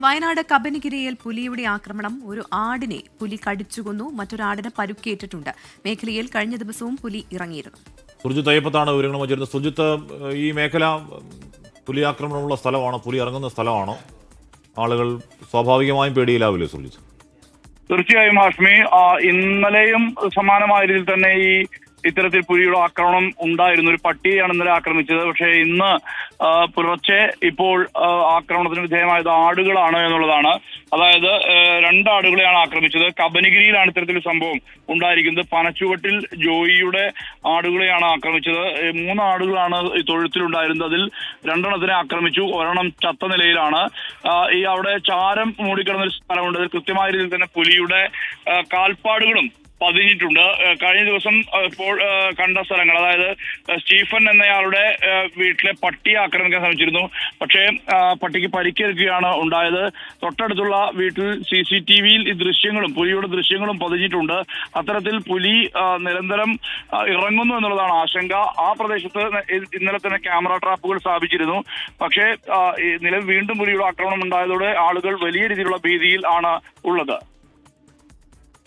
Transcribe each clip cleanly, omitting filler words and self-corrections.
വയനാട് കബനിഗിരിയിൽ പുലിയുടെ ആക്രമണം. ഒരു ആടിനെ പുലി കടിച്ചുകൊന്നു, മറ്റൊരാടിന് പരുക്കേറ്റിട്ടുണ്ട്. മേഖലയിൽ കഴിഞ്ഞ ദിവസവും പുലി ഇറങ്ങിയിരുന്നു. സുർജിത്ത് അയ്യപ്പത്താണ് വിവരങ്ങൾ വച്ചിരുന്നത്. സുർജിത്ത്, ഈ മേഖല പുലി ആക്രമണമുള്ള സ്ഥലമാണോ, പുലി ഇറങ്ങുന്ന സ്ഥലമാണോ? ആളുകൾ സ്വാഭാവികമായും പേടിയിലാവില്ലേ സുർജിത്ത്? തീർച്ചയായും ഹാഷ്മി, ഇന്നലെയും സമാനമായ രീതിയിൽ തന്നെ ഇത്തരത്തിൽ പുലിയുടെ ആക്രമണം ഉണ്ടായിരുന്നു. ഒരു പട്ടിയെയാണ് ഇന്നലെ ആക്രമിച്ചത്. പക്ഷേ ഇന്ന് പുലർച്ചെ ഇപ്പോൾ ആക്രമണത്തിന് വിധേയമായത് ആടുകളാണ് എന്നുള്ളതാണ്. അതായത് രണ്ടാടുകളെയാണ് ആക്രമിച്ചത്. കബനിഗിരിയിലാണ് ഇത്തരത്തിലൊരു സംഭവം ഉണ്ടായിരിക്കുന്നത്. പനച്ചുവട്ടിൽ ജോയിയുടെ ആടുകളെയാണ് ആക്രമിച്ചത്. 3 ആടുകളാണ് ഈ തൊഴുത്തിലുണ്ടായിരുന്നത്. അതിൽ 2 ആക്രമിച്ചു. ഒരെണ്ണം ചത്ത നിലയിലാണ്. അവിടെ ചാരം മൂടിക്കിടന്നൊരു സ്ഥലമുണ്ട്. അതിൽ കൃത്യമായ രീതിയിൽ തന്നെ പുലിയുടെ കാൽപ്പാടുകളും പതിഞ്ഞിട്ടുണ്ട്. കഴിഞ്ഞ ദിവസം ഇപ്പോൾ കണ്ട സ്ഥലങ്ങൾ, അതായത് സ്റ്റീഫൻ എന്നയാളുടെ വീട്ടിലെ പട്ടിയെ ആക്രമിക്കാൻ ശ്രമിച്ചിരുന്നു. പക്ഷേ പട്ടിക്ക് പരിക്കേൽക്കുകയാണ് ഉണ്ടായത്. തൊട്ടടുത്തുള്ള വീട്ടിൽ CCTVയിൽ ഈ ദൃശ്യങ്ങളും പുലിയുടെ ദൃശ്യങ്ങളും പതിഞ്ഞിട്ടുണ്ട്. അത്തരത്തിൽ പുലി നിരന്തരം ഇറങ്ങുന്നു എന്നുള്ളതാണ് ആശങ്ക. ആ പ്രദേശത്ത് ഇന്നലെ തന്നെ ക്യാമറ ട്രാപ്പുകൾ സ്ഥാപിച്ചിരുന്നു. പക്ഷേ നിലവിൽ വീണ്ടും പുലിയുടെ ആക്രമണം ഉണ്ടായതോടെ ആളുകൾ വലിയ രീതിയിലുള്ള ഭീതിയിൽ ആണ് ഉള്ളത്.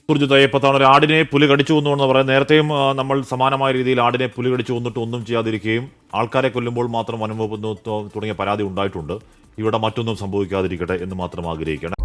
സുർജിത്ത് അയ്യപ്പത്താണ്. ഒരു ആടിനെ പുലി കടിച്ചു കൊന്നു എന്ന് പറയുന്നത്. നേരത്തെയും നമ്മൾ സമാനമായ രീതിയിൽ ആടിനെ പുലി കടിച്ചു കൊന്നിട്ട് ഒന്നും ചെയ്യാതിരിക്കുകയും ആൾക്കാരെ കൊല്ലുമ്പോൾ മാത്രം വനംവകുപ്പ് തുടങ്ങിയ പരാതി ഉണ്ടായിട്ടുണ്ട്. ഇവിടെ മറ്റൊന്നും സംഭവിക്കാതിരിക്കട്ടെ എന്ന് മാത്രം ആഗ്രഹിക്കണം.